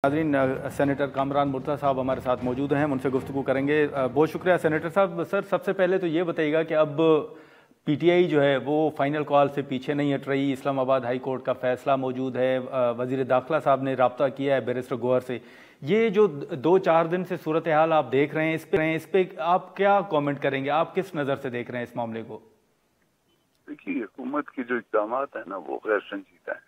नाज़रीन, सेनेटर कामरान मुर्तज़ा साहब हमारे साथ मौजूद हैं, उनसे गुफ्तगू करेंगे। बहुत शुक्रिया सेनेटर साहब। सर, सबसे पहले तो ये बताइएगा कि अब पीटीआई जो है वो फाइनल कॉल से पीछे नहीं हट रही। इस्लामाबाद हाई कोर्ट का फैसला मौजूद है, वज़ीर दाखिला साहब ने रब्ता किया है बैरिस्टर गौहर से। ये जो 2-4 दिन से सूरत हाल आप देख रहे हैं, इस पे आप क्या कॉमेंट करेंगे? आप किस नज़र से देख रहे हैं इस मामले को? देखिए, हुकूमत के जो इक़दाम है ना वो गैर संजीदा है।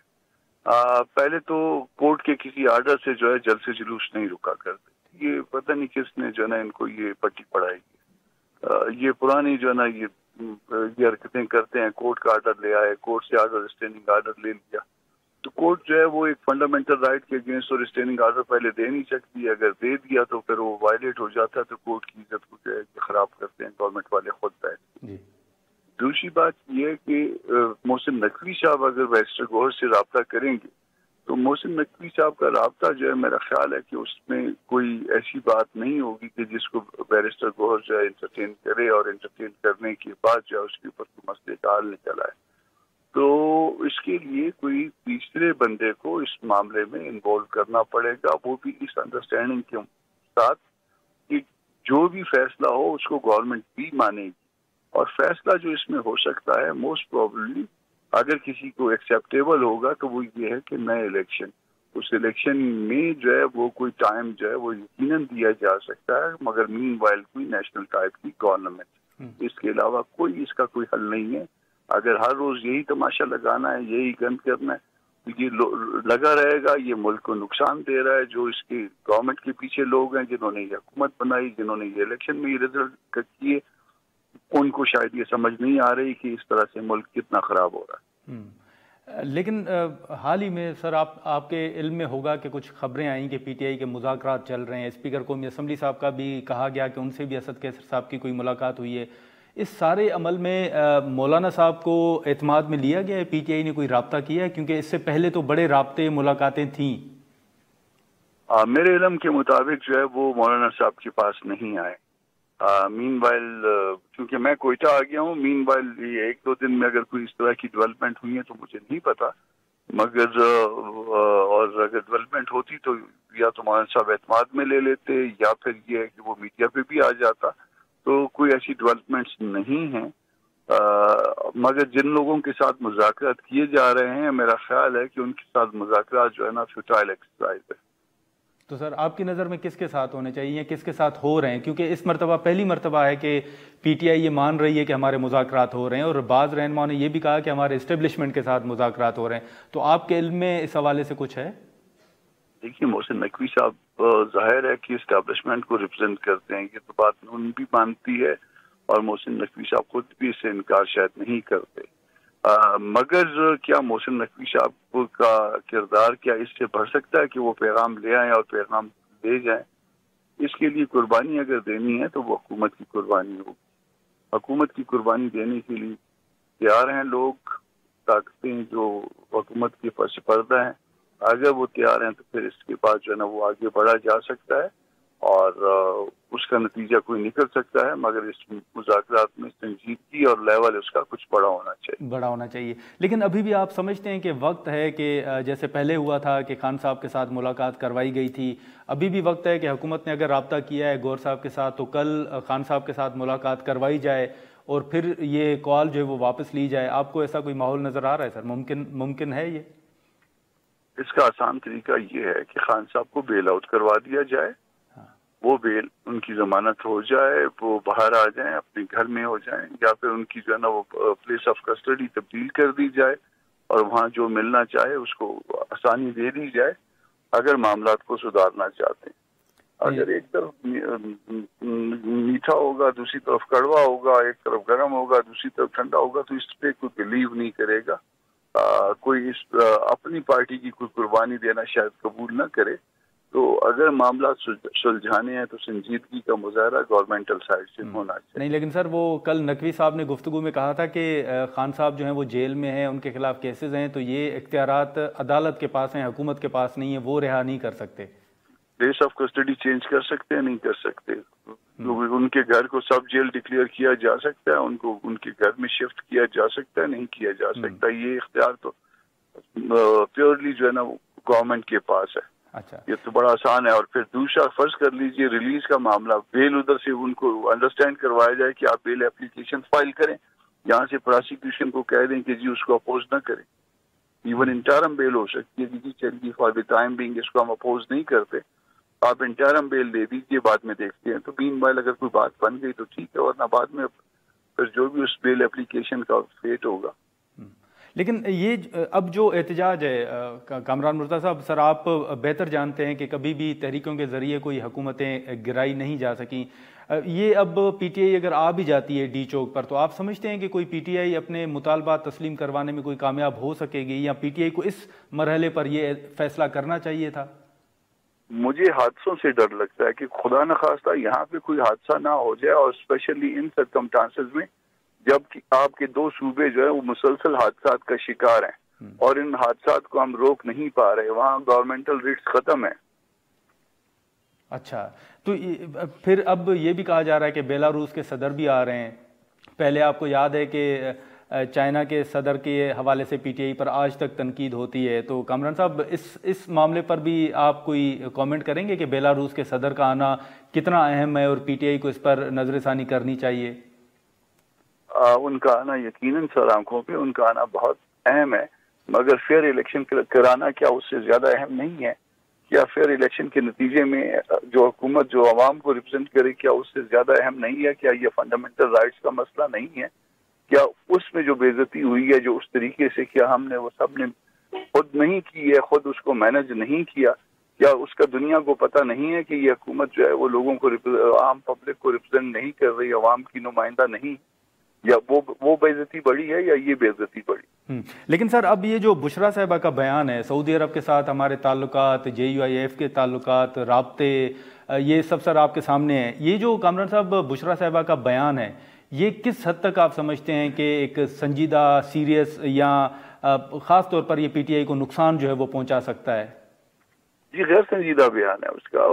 पहले तो कोर्ट के किसी आर्डर से जो है जलसे जुलूस नहीं रुका करते। ये पता नहीं किसने जो है ना इनको ये पट्टी पढ़ाई। ये पुरानी जो है ना ये हरकतें करते हैं। कोर्ट का आर्डर ले आए, कोर्ट से आर्डर रिस्ट्रेनिंग आर्डर ले लिया, तो कोर्ट जो है वो एक फंडामेंटल राइट के अगेंस्ट तो रिस्ट्रेनिंग आर्डर पहले दे नहीं सकती। अगर दे दिया तो फिर वो वायलेट हो जाता है, तो कोर्ट की इज्जत को जो है खराब करते हैं गवर्नमेंट वाले खुद बैठ। दूसरी बात यह है कि मोहसिन नकवी साहब अगर बैरिस्टर गौहर से रब्ता करेंगे तो मोहसिन नकवी साहब का रब्ता जो है मेरा ख्याल है कि उसमें कोई ऐसी बात नहीं होगी कि जिसको बैरिस्टर गौहर जो है इंटरटेन करे, और इंटरटेन करने के बाद जो है उसके ऊपर मसले का हल निकल आए। तो इसके लिए कोई तीसरे बंदे को इस मामले में इन्वॉल्व करना पड़ेगा, वो भी इस अंडरस्टैंडिंग के साथ कि जो भी फैसला हो उसको गवर्नमेंट भी मानेगी। और फैसला जो इसमें हो सकता है मोस्ट प्रोबेबली अगर किसी को एक्सेप्टेबल होगा तो वो ये है कि नए इलेक्शन, उस इलेक्शन में जो है वो कोई टाइम जो है वो यकीनन दिया जा सकता है, मगर मीनवाइल कोई नेशनल टाइप की गवर्नमेंट। इसके अलावा कोई इसका कोई हल नहीं है। अगर हर रोज यही तमाशा लगाना है, यही गंद करना है, तो ये लगा रहेगा, ये मुल्क को नुकसान दे रहा है। जो इसके गवर्नमेंट के पीछे लोग हैं जिन्होंने ये हुकूमत बनाई, जिन्होंने ये इलेक्शन में ये रिजल्ट किए, उनको शायद ये समझ नहीं आ रही कि इस तरह से मुल्क कितना खराब हो रहा है। लेकिन हाल ही में सर आपके इल्म में होगा कि कुछ खबरें आई कि पीटीआई के मुज़ाकरात चल रहे हैं। स्पीकर कौमी असम्बली साहब का भी कहा गया कि उनसे भी असद कैसर साहब की कोई मुलाकात हुई है। इस सारे अमल में मौलाना साहब को एतमाद में लिया गया है? पीटीआई ने कोई रब्ता किया है? क्योंकि इससे पहले तो बड़े राब्ते मुलाकातें थीं। मेरे इल्म के मुताबिक जो है वो मौलाना साहब के पास नहीं आए। मीनवाइल क्योंकि मैं कोयटा आ गया हूँ, मीनवाइल ये 1-2 दिन में अगर कोई इस तरह की डेवलपमेंट हुई है तो मुझे नहीं पता, मगर और अगर डेवलपमेंट होती तो या तो मौलाना साहब एतमाद में ले लेते, या फिर ये है कि वो मीडिया पे भी आ जाता। तो कोई ऐसी डेवलपमेंट्स नहीं है। मगर जिन लोगों के साथ मुज़ाकरात किए जा रहे हैं, मेरा ख्याल है कि उनके साथ मुज़ाकरात जो है ना फ्यूटाइल एक्सरसाइज है। तो सर आपकी नज़र में किसके साथ होने चाहिए या किसके साथ हो रहे हैं? क्योंकि इस मरतबा पहली मरतबा है कि पीटीआई ये मान रही है कि हमारे मुज़ाकरात हो रहे हैं, और बाज़ रहनुमाओं ने यह भी कहा कि हमारे इस्टेब्लिशमेंट के साथ मुज़ाकरात हो रहे हैं। तो आपके इल्म में इस हवाले से कुछ है? देखिए, मोहसिन नकवी साहब जाहिर है कि इस्टेब्लिशमेंट को रिप्रेजेंट करते हैं, ये तो बात उन भी मानती है, और मोहसिन नकवी साहब खुद भी इससे इनकार शायद नहीं करते। मगर क्या मोहसिन नकवी साहब का किरदार क्या इससे बढ़ सकता है कि वो पैगाम ले आए और पैगाम ले जाएं? इसके लिए कुर्बानी अगर देनी है तो वो हुकूमत की कुर्बानी होगी। हुकूमत की कुर्बानी देने के लिए तैयार हैं लोग, ताकतें जो हुकूमत के पर्दा हैं। अगर वो तैयार हैं तो फिर इसके बाद जो है ना वो आगे बढ़ा जा सकता है और उसका नतीजा कोई निकल सकता है, मगर इस मुज़ाकरात में संजीदगी और लेवल उसका कुछ बड़ा होना चाहिए। लेकिन अभी भी आप समझते हैं कि वक्त है कि जैसे पहले हुआ था कि खान साहब के साथ मुलाकात करवाई गई थी, अभी भी वक्त है कि हुकूमत ने अगर रब्ता किया है गौहर साहब के साथ तो कल खान साहब के साथ मुलाकात करवाई जाए और फिर ये कॉल जो है वो वापस ली जाए? आपको ऐसा कोई माहौल नज़र आ रहा है सर? मुमकिन है ये? इसका आसान तरीका ये है कि खान साहब को बेल आउट करवा दिया जाए, वो बेल उनकी जमानत हो जाए, वो बाहर आ जाएं, अपने घर में हो जाएं, या फिर उनकी जो है ना वो प्लेस ऑफ कस्टडी तब्दील कर दी जाए और वहाँ जो मिलना चाहे उसको आसानी दे दी जाए, अगर मामलात को सुधारना चाहते हैं। अगर एक तरफ मीठा होगा, दूसरी तरफ कड़वा होगा, एक तरफ गर्म होगा, दूसरी तरफ ठंडा होगा, तो इस पे कोई बिलीव नहीं करेगा। कोई अपनी पार्टी की कोई कुर्बानी देना शायद कबूल ना करे। तो अगर मामला सुलझाने हैं तो संजीदगी का मुजाहरा गवर्नमेंटल साइड से होना चाहिए। नहीं, लेकिन सर वो कल नकवी साहब ने गुफ्तगू में कहा था कि खान साहब जो हैं वो जेल में हैं, उनके खिलाफ केसेस हैं, तो ये इख्तियारात अदालत के पास हैं, हुकूमत के पास नहीं है, वो रिहा नहीं कर सकते। प्लेस ऑफ कस्टडी चेंज कर सकते हैं? नहीं कर सकते। तो उनके घर को सब जेल डिक्लेयर किया जा सकता है, उनको उनके घर में शिफ्ट किया जा सकता है? नहीं किया जा सकता। ये इख्तियार तो प्योरली जो है ना गवर्नमेंट के पास है। اچھا یہ تو بڑا آسان ہے. اور پھر دوسرا فرض کر لیجئے ریلیز کا معاملہ, بیل ادھر سے ان کو انڈرسٹینڈ کروایا جائے کہ آپ بیل اپلیکیشن فائل کریں, یہاں سے پراسیکیوشن کو کہہ دیں کہ جی اس کو اپوز نہ کریں. ایون انٹرم بیل ہو سکتی ہے کہ جی چلیے فار دی ٹائم بینگ اس کو ہم اپوز نہیں کرتے, آپ انٹرم بیل دے دیجیے, بعد میں دیکھتے ہیں. تو مین وائل اگر کوئی بات بن گئی تو ٹھیک ہے, ورنہ بعد میں پھر جو بھی اس بیل اپلیکیشن کا فیٹ ہوگا. لیکن یہ اب جو احتجاج ہے کامران مرتضیٰ صاحب, سر آپ بہتر جانتے ہیں کہ کبھی بھی تحریکوں کے ذریعے کوئی حکومتیں گرائی نہیں جا سکیں. یہ اب پی ٹی آئی اگر آ بھی جاتی ہے ڈی چوک پر, تو آپ سمجھتے ہیں کہ کوئی پی ٹی آئی اپنے مطالبات تسلیم کروانے میں کوئی کامیاب ہو سکے گی, یا پی ٹی آئی کو اس مرحلے پر یہ فیصلہ کرنا چاہیے تھا؟ مجھے حادثوں سے ڈر لگتا ہے کہ خدا نخواستہ یہاں پہ کوئی حادثہ نہ ہو جائے, اور اسپیشلی ان سرکمسٹانسز میں جب آپ کے دو صوبے جو ہے وہ مسلسل حادثات کا شکار ہیں, اور ان حادثات کو ہم روک نہیں پا رہے, وہاں گورنمنٹل ریٹس ختم ہیں. اچھا, تو پھر اب یہ بھی کہا جا رہا ہے کہ بیلاروس کے صدر بھی آ رہے ہیں. پہلے آپ کو یاد ہے کہ چائنا کے صدر کے حوالے سے پی ٹی آئی پر آج تک تنقید ہوتی ہے, تو کامران صاحب اس معاملے پر بھی آپ کوئی کامنٹ کریں گے کہ بیلاروس کے صدر کا آنا کتنا اہم ہے اور پی ٹی آئی کو اس پر نظر ثانی کرنی چاہیے؟ ان کا آنا یقیناً سر آنکھوں پہ ان کا آنا بہت اہم ہے, مگر فیئر الیکشن کرانا کیا اس سے زیادہ اہم نہیں ہے؟ کیا فیئر الیکشن کے نتیجے میں جو حکومت جو عوام کو ریپرزینٹ کرے, کیا اس سے زیادہ اہم نہیں ہے؟ کیا یہ فنڈامنٹل رائٹس کا مسئلہ نہیں ہے؟ کیا اس میں جو بے عزتی ہوئی ہے جو اس طریقے سے کیا ہم نے وہ سب نے خود نہیں کی ہے, خود اس کو مینج نہیں کیا, کیا اس کا دنیا کو پتہ نہیں ہے کہ یہ حکومت جو ہے وہ لوگوں کو عام پبلک کو ریپرزینٹ نہیں کر رہی, عوام کی نمائندہ نہیں, یا وہ بے عزتی بڑی ہے یا یہ بے عزتی بڑی؟ لیکن سر اب یہ جو بشرا صاحبہ کا بیان ہے, سعودی عرب کے ساتھ ہمارے تعلقات, جے یو آئی ایف کے تعلقات, رابطے, یہ سب سر آپ کے سامنے ہیں. یہ جو کامران صاحب بشرا صاحبہ کا بیان ہے, یہ کس حد تک آپ سمجھتے ہیں کہ ایک سنجیدہ, سیریس, یا خاص طور پر یہ پی ٹی آئی کو نقصان جو ہے وہ پہنچا سکتا ہے؟ جی غیر سنجیدہ بیان ہے اس کا.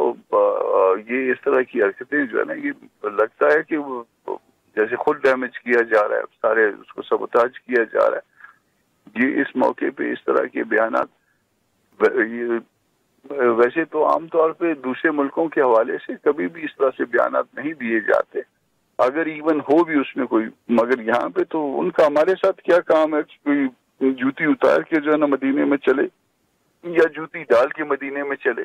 یہ اس طرح کی حرکتیں جو ہے نا, یہ لگتا ہے کہ وہ جیسے خود ڈیمیج کیا جا رہا ہے, سارے اس کو سبوتاج کیا جا رہا ہے. یہ اس موقع پہ اس طرح کے بیانات, ویسے تو عام طور پہ دوسرے ملکوں کے حوالے سے کبھی بھی اس طرح سے بیانات نہیں دیے جاتے, اگر ایون ہو بھی اس میں کوئی, مگر یہاں پہ تو ان کا ہمارے ساتھ کیا کام ہے؟ کوئی جوتی اتار کے جو ہے نا مدینے میں چلے, یا جوتی ڈال کے مدینے میں چلے,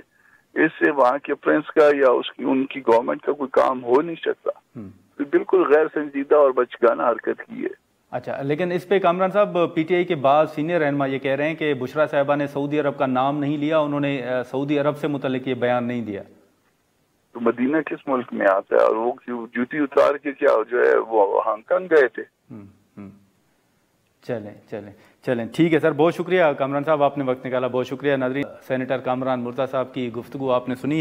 اس سے وہاں کے پرنس کا یا ان کی گورنمنٹ کا کوئی کام ہو نہیں سکتا. بالکل غیر سنجیدہ اور بچگانہ حرکت کی ہے. اچھا, لیکن اس پہ کامران صاحب پی ٹی آئی کے بعض سینئر رہنما یہ کہہ رہے ہیں کہ بشرا صاحبہ نے سعودی عرب کا نام نہیں لیا, انہوں نے سعودی عرب سے متعلق یہ بیان نہیں دیا. تو مدینہ کس ملک میں آتا ہے؟ اور وہ جوتی اتار کے کیا جو ہے وہ ہانگ کانگ گئے تھے؟ چلیں ٹھیک ہے سر, بہت شکریہ کامران صاحب, آپ نے وقت نکالا, بہت شکریہ. ناظرین, سینیٹر کامران مرتضیٰ صاحب کی گفتگو آپ نے سنی.